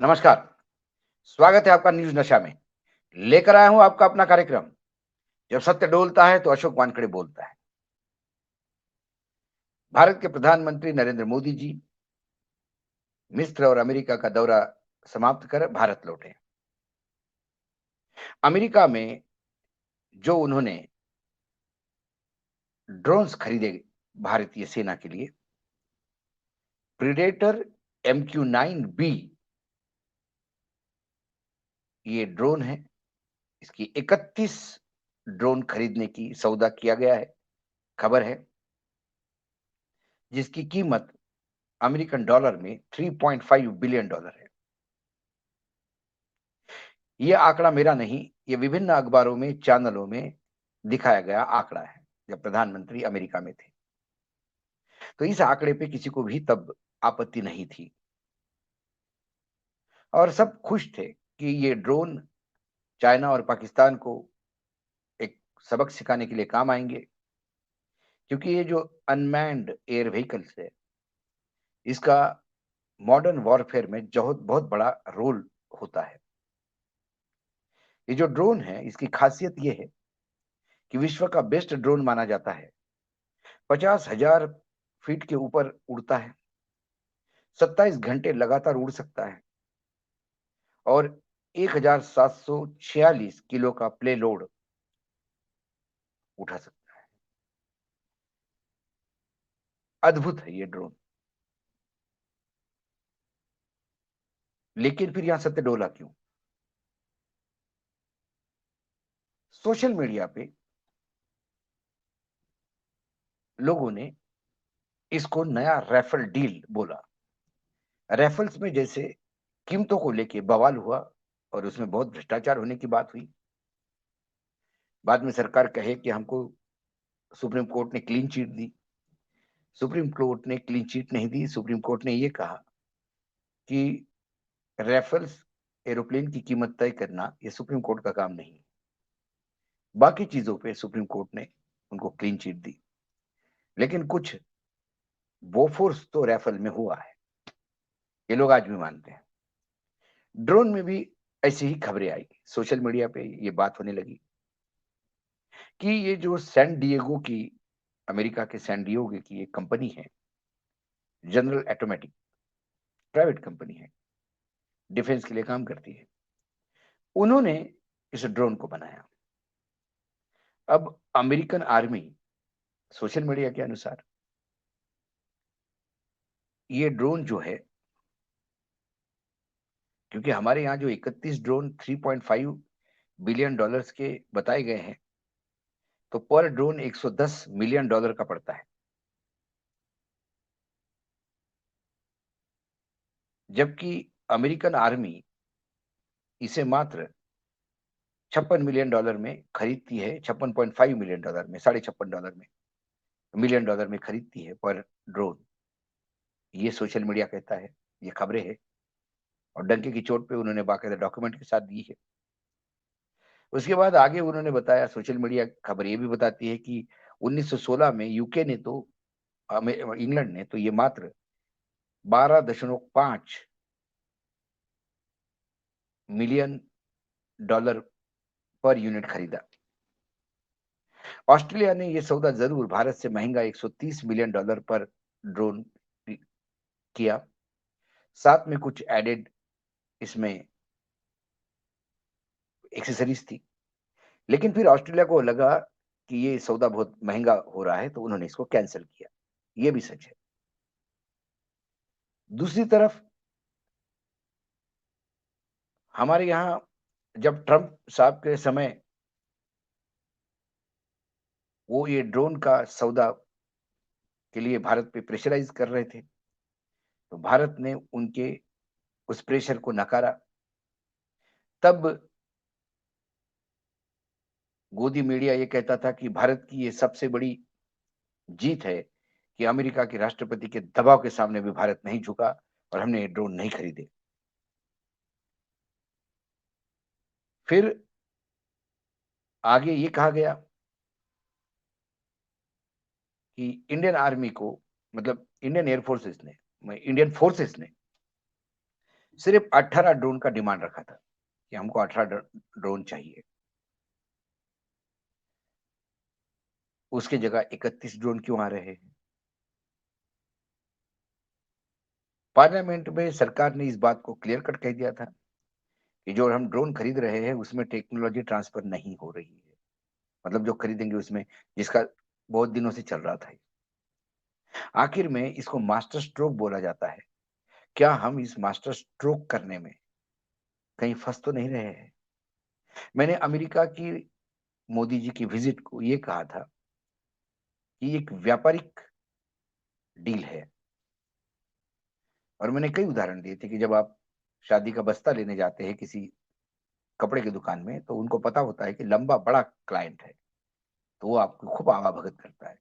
नमस्कार। स्वागत है आपका न्यूज नशा में। लेकर आया हूं आपका अपना कार्यक्रम। जब सत्य डोलता है तो अशोक वानखेड़े बोलता है। भारत के प्रधानमंत्री नरेंद्र मोदी जी मिस्र और अमेरिका का दौरा समाप्त कर भारत लौटे। अमेरिका में जो उन्होंने ड्रोन्स खरीदे भारतीय सेना के लिए, प्रीडेटर MQ-9B ये ड्रोन है। इसकी 31 ड्रोन खरीदने की सौदा किया गया है, खबर है, जिसकी कीमत अमेरिकन डॉलर में $3.5 बिलियन है। ये आंकड़ा मेरा नहीं, ये विभिन्न अखबारों में, चैनलों में दिखाया गया आंकड़ा है जब प्रधानमंत्री अमेरिका में थे। तो इस आंकड़े पे किसी को भी तब आपत्ति नहीं थी और सब खुश थे कि ये ड्रोन चाइना और पाकिस्तान को एक सबक सिखाने के लिए काम आएंगे, क्योंकि ये जो अनमैन्ड एयर व्हीकल्स है, इसका मॉडर्न वॉरफेयर में बहुत बहुत बड़ा रोल होता है। ये जो ड्रोन है, इसकी खासियत ये है कि विश्व का बेस्ट ड्रोन माना जाता है। 50,000 फीट के ऊपर उड़ता है, 27 घंटे लगातार उड़ सकता है और 1746 किलो का प्ले लोड उठा सकता है। अद्भुत है ये ड्रोन। लेकिन फिर यहां सत्य डोला क्यों? सोशल मीडिया पे लोगों ने इसको नया रैफल डील बोला। रैफल्स में जैसे कीमतों को लेके बवाल हुआ और उसमें बहुत भ्रष्टाचार होने की बात हुई। बाद में सरकार कहे कि हमको सुप्रीम कोर्ट ने क्लीन चिट दी। सुप्रीम कोर्ट ने क्लीन चिट नहीं दी। सुप्रीम कोर्ट ने यह कहा कि रैफल्स एरोप्लेन की कीमत तय करना ये सुप्रीम कोर्ट का काम नहीं। बाकी चीजों पे सुप्रीम कोर्ट ने उनको क्लीन चिट दी। लेकिन कुछ बोफोर्स तो रैफल में हुआ है, ये लोग आज भी मानते हैं। ड्रोन में भी ऐसी ही खबरें आई। सोशल मीडिया पे ये बात होने लगी कि ये जो सैन डिएगो की, अमेरिका के सैन डिएगो की एक कंपनी है, जनरल एटोमेटिक, प्राइवेट कंपनी है, डिफेंस के लिए काम करती है, उन्होंने इस ड्रोन को बनाया। अब अमेरिकन आर्मी, सोशल मीडिया के अनुसार, ये ड्रोन जो है, क्योंकि हमारे यहाँ जो 31 ड्रोन $3.5 बिलियन के बताए गए हैं, तो पर ड्रोन $110 मिलियन का पड़ता है। जबकि अमेरिकन आर्मी इसे मात्र $56 मिलियन में खरीदती है। $56.5 मिलियन में, $56.5 में, $1 मिलियन में खरीदती है पर ड्रोन। ये सोशल मीडिया कहता है, ये खबरें हैं और डंके की चोट पे उन्होंने बाकायदा डॉक्यूमेंट के साथ दी है। उसके बाद आगे उन्होंने बताया, सोशल मीडिया खबर ये भी बताती है कि 1916 में यूके ने तो, इंग्लैंड ने तो ये मात्र $12.5 मिलियन पर यूनिट खरीदा। ऑस्ट्रेलिया ने यह सौदा जरूर भारत से महंगा $130 मिलियन पर ड्रोन किया। साथ में कुछ एडेड इसमें एक्सेसरीज थी। लेकिन फिर ऑस्ट्रेलिया को लगा कि ये सौदा बहुत महंगा हो रहा है, तो उन्होंने इसको कैंसिल किया। ये भी सच है। दूसरी तरफ हमारे यहाँ जब ट्रंप साहब के समय वो ये ड्रोन का सौदा के लिए भारत पे प्रेशराइज कर रहे थे, तो भारत ने उनके उस प्रेशर को नकारा। तब गोदी मीडिया ये कहता था कि भारत की ये सबसे बड़ी जीत है कि अमेरिका के राष्ट्रपति के दबाव के सामने भी भारत नहीं झुका और हमने ये ड्रोन नहीं खरीदे। फिर आगे ये कहा गया कि इंडियन आर्मी को, मतलब इंडियन एयरफोर्सेस ने, इंडियन फोर्सेस ने सिर्फ 18 ड्रोन का डिमांड रखा था कि हमको 18 ड्रोन चाहिए। उसकी जगह 31 ड्रोन क्यों आ रहे हैं? पार्लियामेंट में सरकार ने इस बात को क्लियर कट कह दिया था कि जो हम ड्रोन खरीद रहे हैं उसमें टेक्नोलॉजी ट्रांसफर नहीं हो रही है। मतलब जो खरीदेंगे उसमें, जिसका बहुत दिनों से चल रहा था। आखिर में इसको मास्टर स्ट्रोक बोला जाता है। क्या हम इस मास्टर स्ट्रोक करने में कहीं फंस तो नहीं रहे हैं? मैंने अमेरिका की मोदी जी की विजिट को ये कहा था कि एक व्यापारिक डील है, और मैंने कई उदाहरण दिए थे कि जब आप शादी का बस्ता लेने जाते हैं किसी कपड़े की दुकान में, तो उनको पता होता है कि लंबा बड़ा क्लाइंट है, तो वो आपको खूब आवाभगत करता है।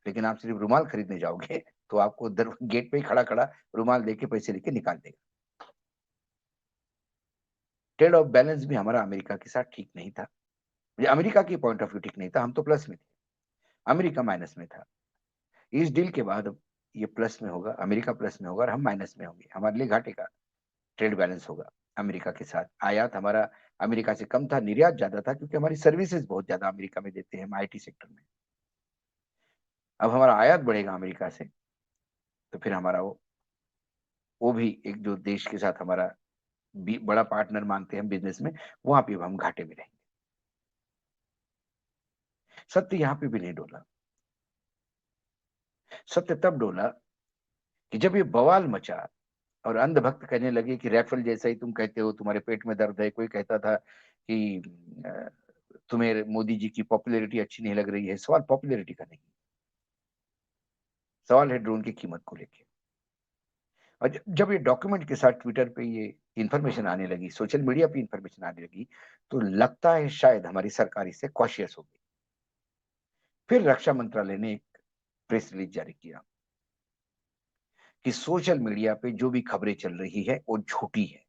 लेकिन आप सिर्फ रुमाल खरीदने जाओगे तो आपको गेट पे ही खड़ा खड़ा रुमाल देके पैसे लेके निकाल देगा। ट्रेड ऑफ बैलेंस भी हमारा अमेरिका के साथ ठीक नहीं था। ये अमेरिका की पॉइंट ऑफ व्यू ठीक नहीं था, हम तो प्लस में थे, अमेरिका माइनस में था। इस डील के बाद अब ये प्लस में होगा, अमेरिका प्लस में होगा और हम माइनस में होंगे। हमारे लिए घाटे का ट्रेड बैलेंस होगा अमेरिका के साथ। आयात हमारा अमेरिका से कम था, निर्यात ज्यादा था, क्योंकि हमारी सर्विसेज बहुत ज्यादा अमेरिका में देते हैं हम आईटी सेक्टर में। अब हमारा आयात बढ़ेगा अमेरिका से, तो फिर हमारा वो भी एक जो देश के साथ हमारा बड़ा पार्टनर मानते हैं बिजनेस में, वहां पे हम घाटे में रहेंगे। सत्य यहां पे भी नहीं डोला। सत्य तब डोला कि जब ये बवाल मचा और अंधभक्त कहने लगे कि राइफल जैसा ही तुम कहते हो, तुम्हारे पेट में दर्द है। कोई कहता था कि अ, तुम्हें मोदी जी की पॉपुलैरिटी अच्छी नहीं लग रही है। सवाल पॉपुलैरिटी का नहीं, सवाल है ड्रोन की कीमत को लेके। और जब ये डॉक्यूमेंट के साथ ट्विटर पे ये इंफॉर्मेशन आने लगी, सोशल मीडिया पे इंफॉर्मेशन आने लगी, तो लगता है शायद हमारी सरकार इससे कॉशियस हो गई। फिर रक्षा मंत्रालय ने एक प्रेस रिलीज जारी किया कि सोशल मीडिया पे जो भी खबरें चल रही है वो झूठी है।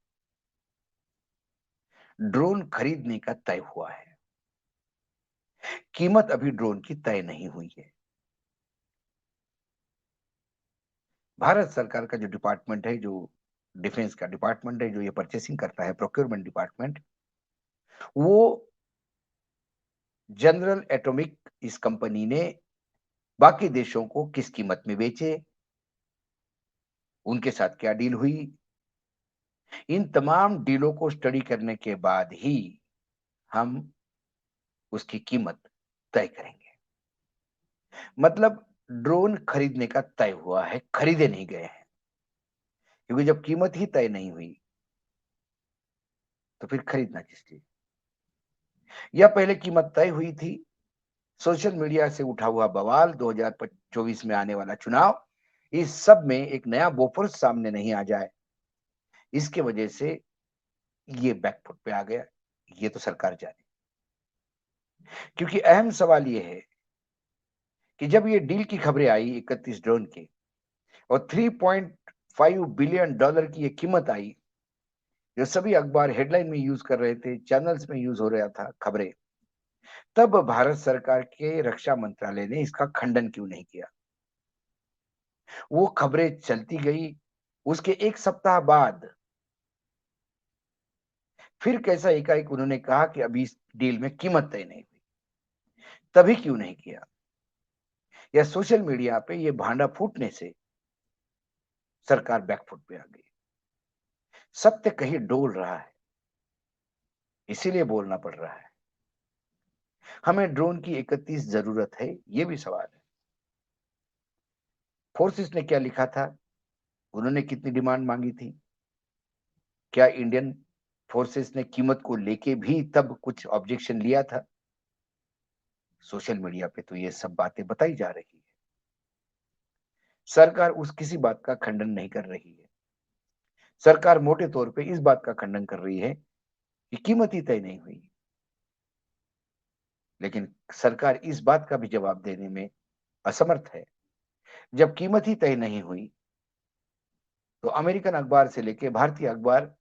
ड्रोन खरीदने का तय हुआ है, कीमत अभी ड्रोन की तय नहीं हुई है। भारत सरकार का जो डिपार्टमेंट है, जो डिफेंस का डिपार्टमेंट है, जो ये परचेसिंग करता है, प्रोक्योरमेंट डिपार्टमेंट, वो जनरल एटॉमिक इस कंपनी ने बाकी देशों को किस कीमत में बेचे, उनके साथ क्या डील हुई, इन तमाम डीलों को स्टडी करने के बाद ही हम उसकी कीमत तय करेंगे। मतलब ड्रोन खरीदने का तय हुआ है, खरीदे नहीं गए हैं। क्योंकि जब कीमत ही तय नहीं हुई तो फिर खरीदना किस लिए? या पहले कीमत तय हुई थी, सोशल मीडिया से उठा हुआ बवाल, 2024 में आने वाला चुनाव, इस सब में एक नया बोफोर्स सामने नहीं आ जाए, इसके वजह से ये बैकफुट पे आ गया। ये तो सरकार जाने। क्योंकि अहम सवाल ये है कि जब ये डील की खबरें आई 31 ड्रोन के और $3.5 बिलियन की ये कीमत आई, जो सभी अखबार हेडलाइन में यूज कर रहे थे, चैनल्स में यूज हो रहा था खबरें, तब भारत सरकार के रक्षा मंत्रालय ने इसका खंडन क्यों नहीं किया? वो खबरें चलती गई, उसके एक सप्ताह बाद फिर कैसा एकाएक उन्होंने कहा कि अभी इस डील में कीमत तय नहीं हुई। तभी क्यों नहीं किया? या सोशल मीडिया पे ये भांडा फूटने से सरकार बैकफुट पे आ गई? सत्य कहीं डोल रहा है, इसीलिए बोलना पड़ रहा है। हमें ड्रोन की 31 जरूरत है, ये भी सवाल है। फोर्सेस ने क्या लिखा था, उन्होंने कितनी डिमांड मांगी थी? क्या इंडियन फोर्सेस ने कीमत को लेके भी तब कुछ ऑब्जेक्शन लिया था? सोशल मीडिया पे तो ये सब बातें बताई जा रही है। सरकार उस किसी बात का खंडन नहीं कर रही है। सरकार मोटे तौर पे इस बात का खंडन कर रही है कि कीमत ही तय नहीं हुई। लेकिन सरकार इस बात का भी जवाब देने में असमर्थ है। जब कीमत ही तय नहीं हुई तो अमेरिकन अखबार से लेके भारतीय अखबार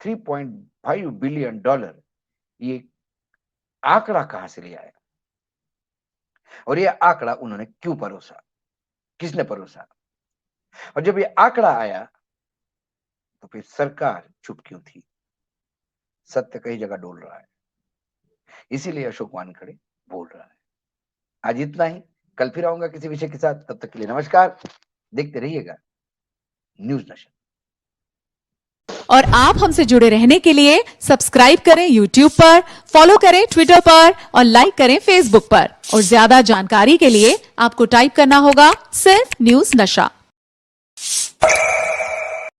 $3.5 बिलियन ये आंकड़ा कहां से ले आया? और ये आंकड़ा उन्होंने क्यों परोसा? किसने परोसा? और जब ये आंकड़ा आया तो फिर सरकार चुप क्यों थी? सत्य कई जगह डोल रहा है, इसीलिए अशोक वानखड़े बोल रहा है। आज इतना ही, कल फिर आऊंगा किसी विषय के साथ। तब तक के लिए नमस्कार, देखते रहिएगा न्यूज़ नेशन। और आप हमसे जुड़े रहने के लिए सब्सक्राइब करें YouTube पर, फॉलो करें Twitter पर और लाइक करें Facebook पर। और ज्यादा जानकारी के लिए आपको टाइप करना होगा सिर्फ न्यूज़ नशा।